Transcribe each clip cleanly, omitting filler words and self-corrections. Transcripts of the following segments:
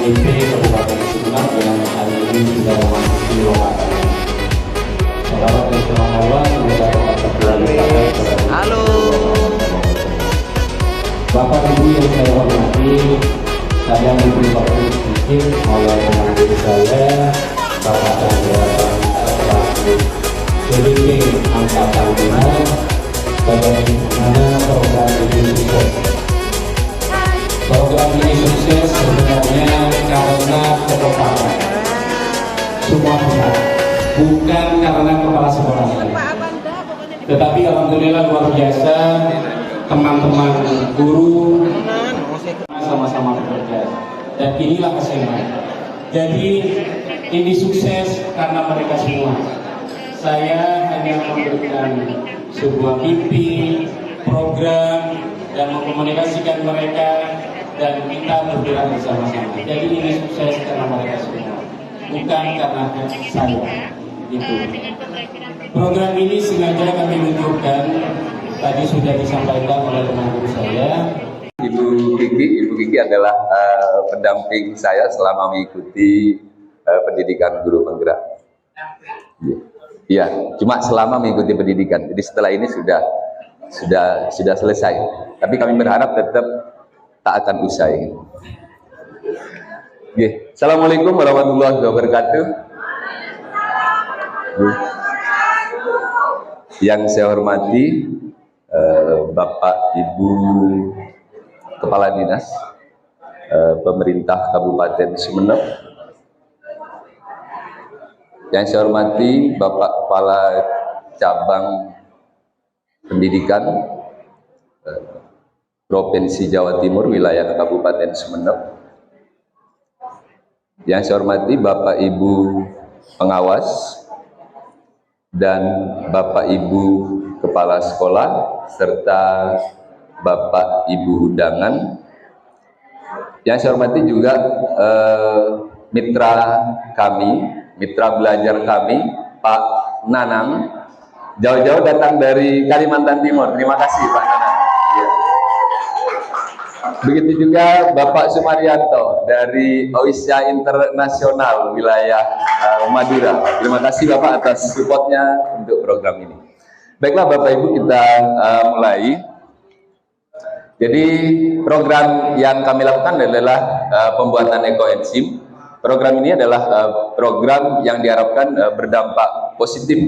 KTP Kabupaten Sumeneb yang hari ini sudah memasuki lokasi. Saudara Krisna semoga dapat terlaksana. Halo. Bapak Ibu yang saya hormati, saya diberi waktu sedikit oleh pengantin saya, Bapak Chandra PDP Angkatan 5, bagaimana program ini sukses. Program ini sukses sebenarnya karena kekompakan semua pihak, bukan karena kepala sekolahnya. Tetapi alhamdulillah luar biasa, teman-teman guru sama-sama bekerja, dan inilah SMA. Jadi ini sukses karena mereka semua. Saya hanya memberikan sebuah mimpi, program, dan mengkomunikasikan mereka, dan kita bergerak bersama-sama. Jadi ini sukses karena mereka semua, bukan karena saya. Itu program ini sengaja kami luncurkan, tadi sudah disampaikan oleh teman guru saya. Ibu Kiki adalah pendamping saya selama mengikuti pendidikan guru penggerak. Iya, cuma selama mengikuti pendidikan. Jadi setelah ini sudah selesai. Tapi kami berharap tetap tak akan usai. Assalamualaikum warahmatullahi wabarakatuh. Yang saya hormati Bapak Ibu Kepala Dinas Pemerintah Kabupaten Sumeneb, yang saya hormati Bapak Kepala Cabang Pendidikan Provinsi Jawa Timur wilayah Kabupaten Sumeneb, yang saya hormati Bapak Ibu Pengawas dan Bapak Ibu Kepala Sekolah serta Bapak Ibu undangan, yang saya hormati juga mitra kami, mitra belajar kami, Pak Nanang, jauh-jauh datang dari Kalimantan Timur. Terima kasih Pak Nanang. Ya. Begitu juga Bapak Sumaryanto dari OISYA Internasional wilayah Madura. Terima kasih Bapak atas supportnya untuk program ini. Baiklah Bapak Ibu, kita mulai. Jadi program yang kami lakukan adalah pembuatan ekoenzim. Program ini adalah program yang diharapkan berdampak positif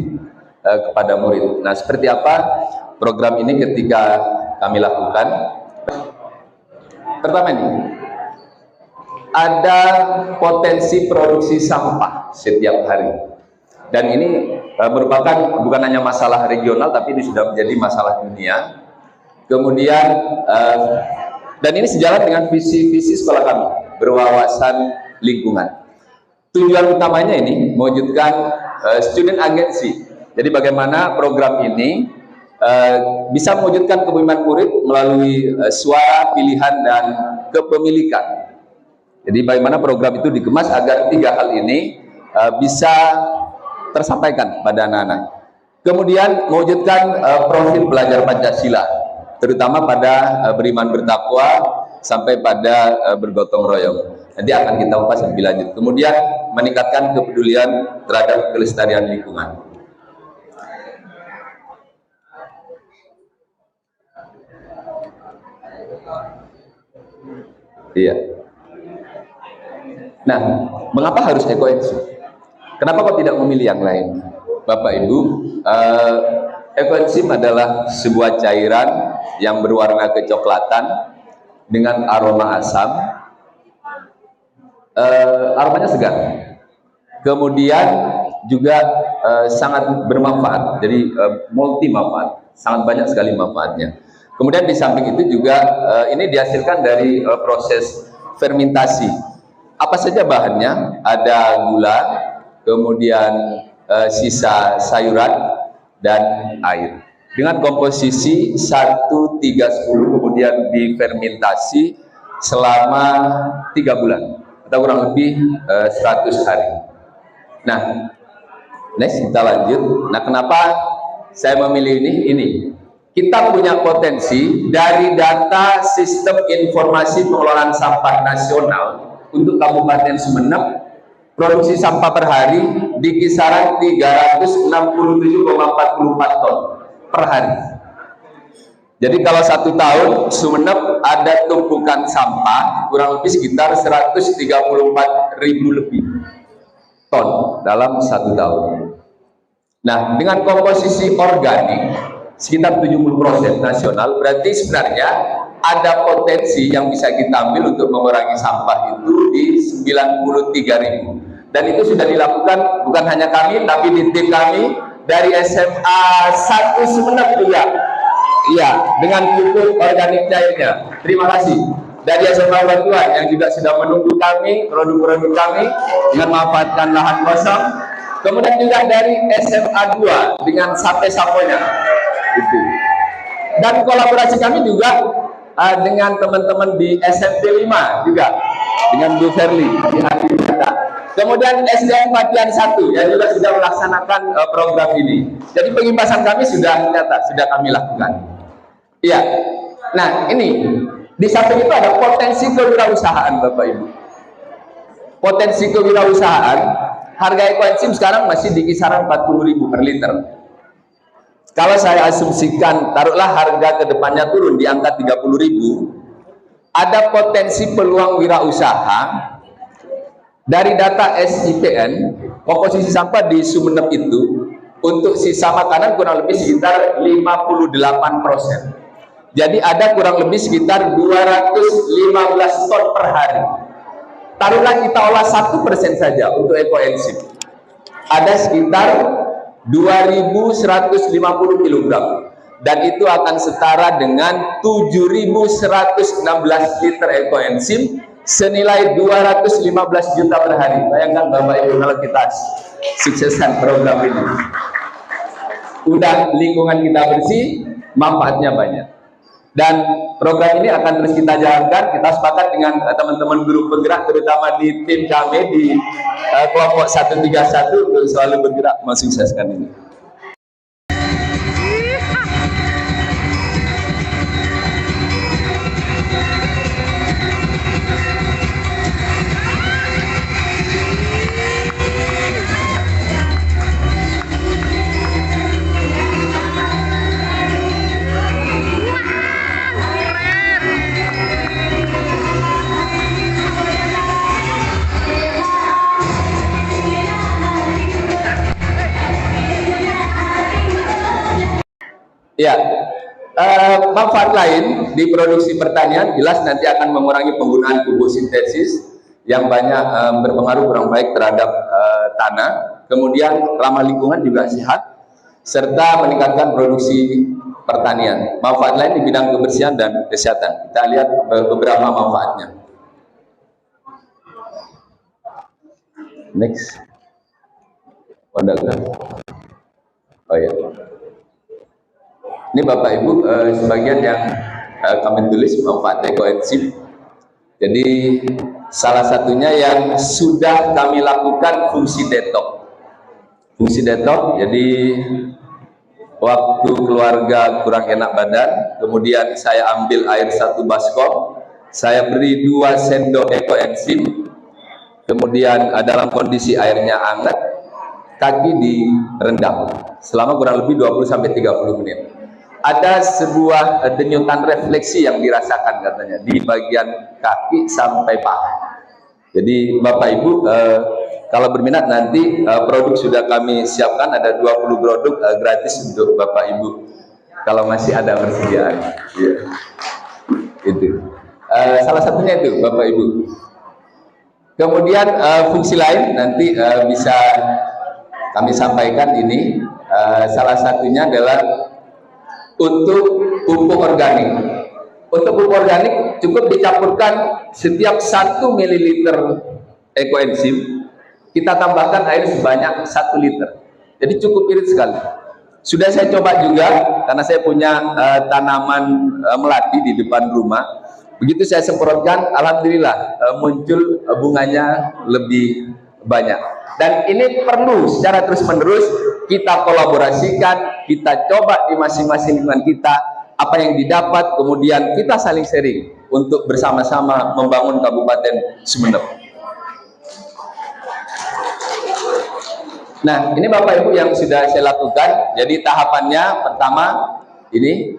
kepada murid. Nah, seperti apa program ini ketika kami lakukan? Pertama ini, ada potensi produksi sampah setiap hari. Dan ini merupakan bukan hanya masalah regional, tapi ini sudah menjadi masalah dunia. Kemudian, dan ini sejalan dengan visi sekolah kami, berwawasan lingkungan. Tujuan utamanya ini mewujudkan student agency. Jadi bagaimana program ini bisa mewujudkan kepemimpinan murid melalui suara, pilihan, dan kepemilikan. Jadi bagaimana program itu dikemas agar tiga hal ini bisa tersampaikan pada anak-anak. Kemudian mewujudkan profil belajar Pancasila, terutama pada beriman bertakwa sampai pada bergotong royong. Nanti akan kita upas lebih lanjut. Kemudian meningkatkan kepedulian terhadap kelestarian lingkungan. Iya. Nah, mengapa harus ekoenzim? Kenapa kok tidak memilih yang lain? Bapak Ibu, ekoenzim adalah sebuah cairan yang berwarna kecoklatan dengan aroma asam. Aromanya segar. Kemudian juga sangat bermanfaat. Jadi multi manfaat, sangat banyak sekali manfaatnya. Kemudian di samping itu juga ini dihasilkan dari proses fermentasi. Apa saja bahannya? Ada gula, kemudian sisa sayuran, dan air. Dengan komposisi 1:3:10, kemudian difermentasi selama 3 bulan atau kurang lebih 100 hari. Nah, next kita lanjut. Nah, kenapa saya memilih ini? Kita punya potensi dari data sistem informasi pengelolaan sampah nasional untuk Kabupaten Sumeneb, produksi sampah per hari di kisaran 367,44 ton per hari. Jadi kalau 1 tahun Sumeneb ada tumpukan sampah kurang lebih sekitar 134.000 lebih ton dalam 1 tahun. Nah, dengan komposisi organik sekitar 70% nasional, berarti sebenarnya ada potensi yang bisa kita ambil untuk mengurangi sampah itu di 93.000. Dan itu sudah dilakukan bukan hanya kami, tapi di tim kami dari SMA 1 Sumeneb juga. Iya, dengan pupuk organik cairnya. Terima kasih. Dari SMA Batuan yang juga sudah menunggu kami, produk-produk kami dengan memanfaatkan lahan kosong. Kemudian juga dari SMA 2 dengan sate saponya. Itu. Dan kolaborasi kami juga dengan teman-teman di SMP 5 juga dengan Bu Ferli di Adiwata. Kemudian SDM Batian 1 yang juga sudah melaksanakan program ini. Jadi pengimpasan kami sudah nyata, sudah kami lakukan. Iya. Nah, ini di samping itu ada potensi kewirausahaan, Bapak Ibu. Potensi kewirausahaan, harga ekoenzim sekarang masih di kisaran 40.000 per liter. Kalau saya asumsikan, taruhlah harga kedepannya turun di angka 30.000, ada potensi peluang wirausaha. Dari data SIPN, komposisi sampah di Sumeneb itu untuk sisa makanan kurang lebih sekitar 58%. Jadi ada kurang lebih sekitar 215 ton per hari. Taruhlah kita olah 1% saja untuk ekoenzim. Ada sekitar 2.150 kg. Dan itu akan setara dengan 7.116 liter ekoenzim senilai 215 juta per hari. Bayangkan Bapak Ibu kalau kita sukseskan program ini. Udah lingkungan kita bersih, manfaatnya banyak. Dan program ini akan terus kita jalankan. Kita sepakat dengan teman-teman guru penggerak, terutama di tim kami di kelompok 131 untuk selalu bergerak mensukseskan ini. Ya, manfaat lain di produksi pertanian jelas nanti akan mengurangi penggunaan pupuk sintesis yang banyak berpengaruh kurang baik terhadap tanah, kemudian ramah lingkungan juga sehat, serta meningkatkan produksi pertanian. Manfaat lain di bidang kebersihan dan kesehatan. Kita lihat beberapa manfaatnya. Next. Oh ya. Ini Bapak Ibu sebagian yang kami tulis manfaat ekoenzim. Jadi salah satunya yang sudah kami lakukan fungsi detok. Fungsi detok, jadi waktu keluarga kurang enak badan, kemudian saya ambil air 1 baskom, saya beri 2 sendok ekoenzim, kemudian dalam kondisi airnya hangat, kaki direndam selama kurang lebih 20-30 menit. Ada sebuah denyutan refleksi yang dirasakan katanya di bagian kaki sampai paha. Jadi Bapak Ibu kalau berminat nanti produk sudah kami siapkan, ada 20 produk gratis untuk Bapak Ibu kalau masih ada persediaan. Ya. Itu salah satunya itu Bapak Ibu. Kemudian fungsi lain nanti bisa kami sampaikan ini, salah satunya adalah untuk pupuk organik. Untuk pupuk organik cukup dicampurkan setiap 1 ml ekoenzim, kita tambahkan air sebanyak 1 liter. Jadi cukup irit sekali. Sudah saya coba juga karena saya punya tanaman melati di depan rumah. Begitu saya semprotkan, alhamdulillah muncul bunganya lebih banyak. Dan ini perlu secara terus-menerus kita kolaborasikan, kita coba di masing-masing lingkungan kita apa yang didapat, kemudian kita saling sharing. untuk bersama-sama membangun Kabupaten Sumeneb. Nah, ini Bapak Ibu yang sudah saya lakukan. Jadi tahapannya pertama ini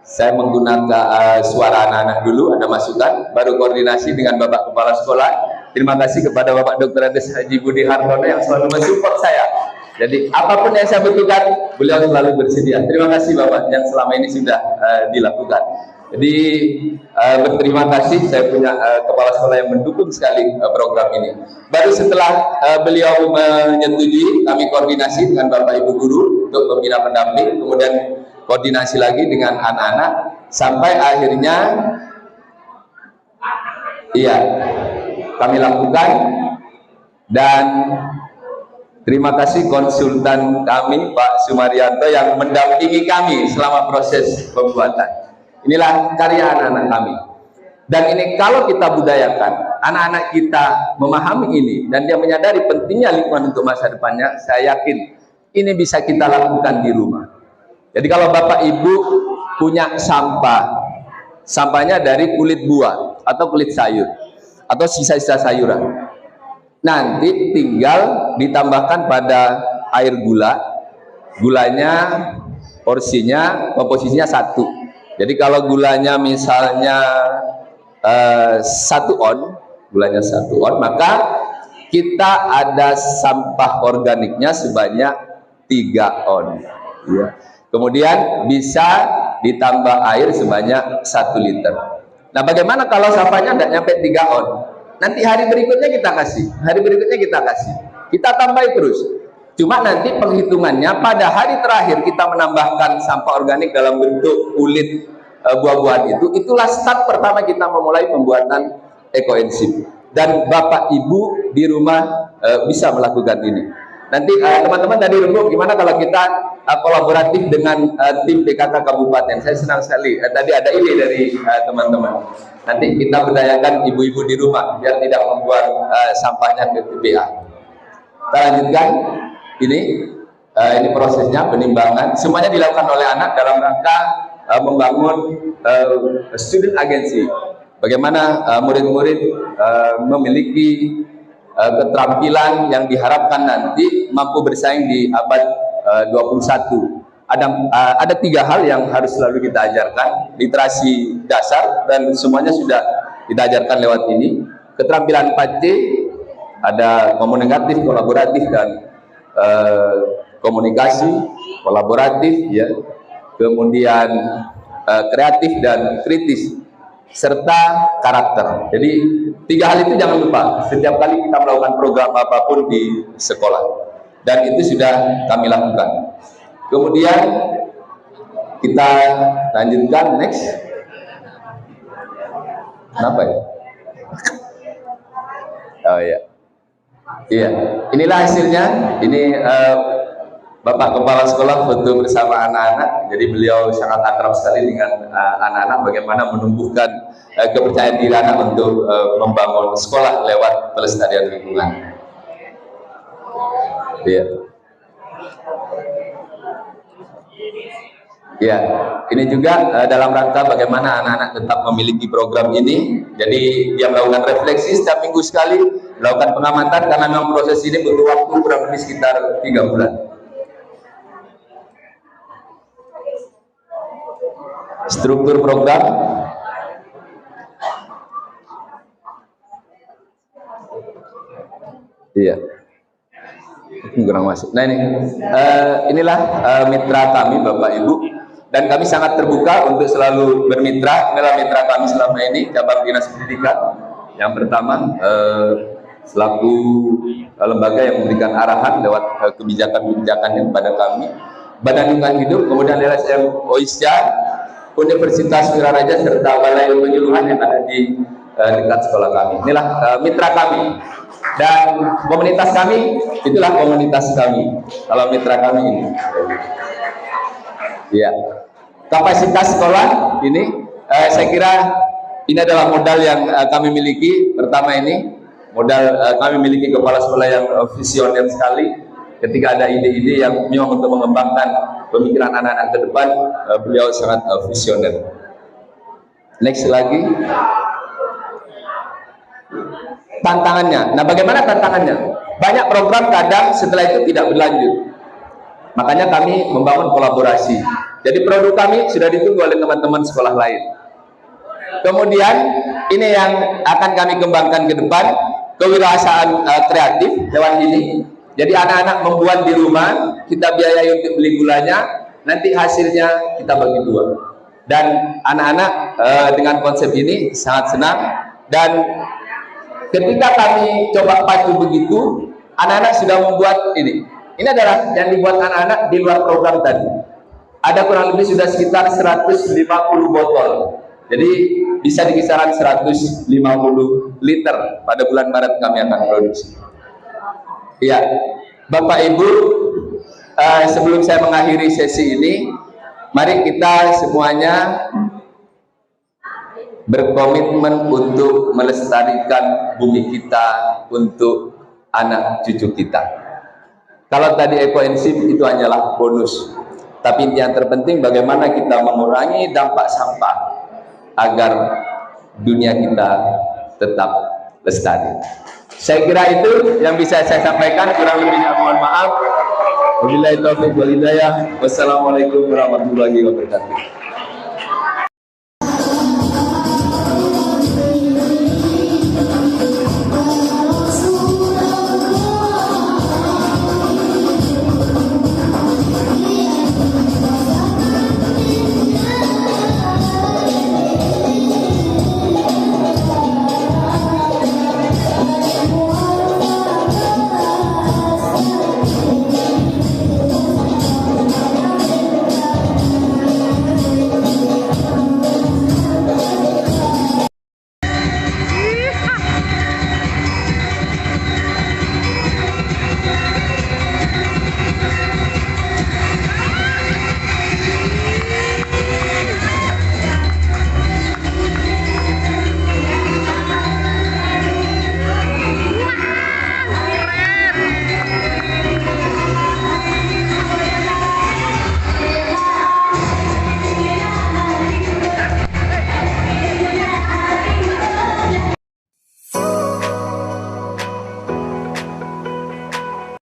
saya menggunakan suara anak-anak dulu, ada masukan, baru koordinasi dengan Bapak Kepala Sekolah. Terima kasih kepada Bapak Dr. Andes Haji Budi Hartono yang selalu mensupport saya. Jadi apapun yang saya butuhkan, beliau selalu bersedia. Terima kasih Bapak yang selama ini sudah dilakukan. Jadi berterima kasih, saya punya kepala sekolah yang mendukung sekali program ini. Baru setelah beliau menyetujui, kami koordinasi dengan Bapak Ibu guru untuk pembina pendamping, kemudian koordinasi lagi dengan anak-anak, sampai akhirnya iya kami lakukan. Dan terima kasih konsultan kami Pak Sumaryanto yang mendampingi kami selama proses pembuatan. Inilah karya anak-anak kami. Dan ini kalau kita budayakan, anak-anak kita memahami ini dan dia menyadari pentingnya lingkungan untuk masa depannya, saya yakin ini bisa kita lakukan di rumah. Jadi kalau Bapak Ibu punya sampah, sampahnya dari kulit buah atau kulit sayur atau sisa-sisa sayuran, nanti tinggal ditambahkan pada air gula. Gulanya porsinya, komposisinya 1. Jadi kalau gulanya misalnya 1 on, gulanya 1 on, maka kita ada sampah organiknya sebanyak 3 on. Ya. Kemudian bisa ditambah air sebanyak 1 liter. Nah, bagaimana kalau sampahnya tidak nyampe 3 on? Nanti hari berikutnya kita kasih, hari berikutnya kita kasih. Kita tambah terus. Cuma nanti penghitungannya pada hari terakhir kita menambahkan sampah organik dalam bentuk kulit buah-buahan itu, itulah start pertama kita memulai pembuatan ekoenzim. Dan Bapak Ibu di rumah bisa melakukan ini. Nanti teman-teman dari Rembuk, gimana kalau kita kolaboratif dengan tim PKK Kabupaten? Saya senang sekali. Tadi ada ide dari teman-teman. Nanti kita berdayakan ibu-ibu di rumah biar tidak membuat sampahnya ke TPA. Kita lanjutkan. Ini prosesnya penimbangan. Semuanya dilakukan oleh anak dalam rangka membangun student agency. Bagaimana murid-murid memiliki keterampilan yang diharapkan nanti mampu bersaing di abad 21. Ada 3 hal yang harus selalu kita ajarkan, literasi dasar, dan semuanya sudah kita ajarkan lewat ini. Keterampilan 4C, ada komunikatif, kolaboratif, dan komunikasi, kolaboratif, ya. Kemudian kreatif dan kritis, serta karakter. Jadi 3 hal itu jangan lupa setiap kali kita melakukan program apapun di sekolah, dan itu sudah kami lakukan. Kemudian kita lanjutkan next. Kenapa ya? Oh ya, iya. Inilah hasilnya. Ini Bapak Kepala Sekolah foto bersama anak-anak. Jadi beliau sangat akrab sekali dengan anak-anak. Bagaimana menumbuhkan kepercayaan diri anak untuk membangun sekolah lewat pelestarian lingkungan. Iya. Ya, ini juga dalam rangka bagaimana anak-anak tetap memiliki program ini. Jadi dia melakukan refleksi setiap minggu sekali, melakukan pengamatan, karena memang proses ini butuh waktu kurang lebih sekitar 3 bulan. Struktur program. Iya. Kurang masuk. Nah ini, inilah mitra kami Bapak Ibu. Dan kami sangat terbuka untuk selalu bermitra. Inilah mitra kami selama ini, cabang dinas pendidikan. Yang pertama, selaku lembaga yang memberikan arahan lewat kebijakan-kebijakannya kepada kami. Badan Lingkungan Hidup, kemudian LSM OISCA, Universitas Wiraraja, serta Balai Penyuluhan yang ada di dekat sekolah kami. Inilah mitra kami. Dan komunitas kami, itulah komunitas kami. Kalau mitra kami ini. Ya. Kapasitas sekolah ini saya kira ini adalah modal yang kami miliki. Pertama ini modal kami miliki kepala sekolah yang visioner sekali. Ketika ada ide-ide yang memang untuk mengembangkan pemikiran anak-anak ke depan, beliau sangat visioner. Next lagi. Tantangannya. Nah, bagaimana tantangannya? Banyak program kadang setelah itu tidak berlanjut. Makanya kami membangun kolaborasi. Jadi produk kami sudah ditunggu oleh teman-teman sekolah lain. Kemudian ini yang akan kami kembangkan ke depan, kewirausahaan kreatif lewat ini. Jadi anak-anak membuat di rumah, kita biayai untuk beli gulanya, nanti hasilnya kita bagi dua. Dan anak-anak dengan konsep ini sangat senang. Dan ketika kami coba pacu begitu, anak-anak sudah membuat ini. Ini adalah yang dibuat anak-anak di luar program tadi. Ada kurang lebih sudah sekitar 150 botol. Jadi bisa di kisaran 150 liter pada bulan Maret kami akan produksi. Iya, Bapak Ibu, sebelum saya mengakhiri sesi ini, mari kita semuanya berkomitmen untuk melestarikan bumi kita untuk anak cucu kita. Kalau tadi ekoenzim itu hanyalah bonus, tapi yang terpenting bagaimana kita mengurangi dampak sampah agar dunia kita tetap lestari. Saya kira itu yang bisa saya sampaikan, kurang lebihnya mohon maaf. Wabillahi taufiq wal hidayah. Wassalamualaikum warahmatullahi wabarakatuh.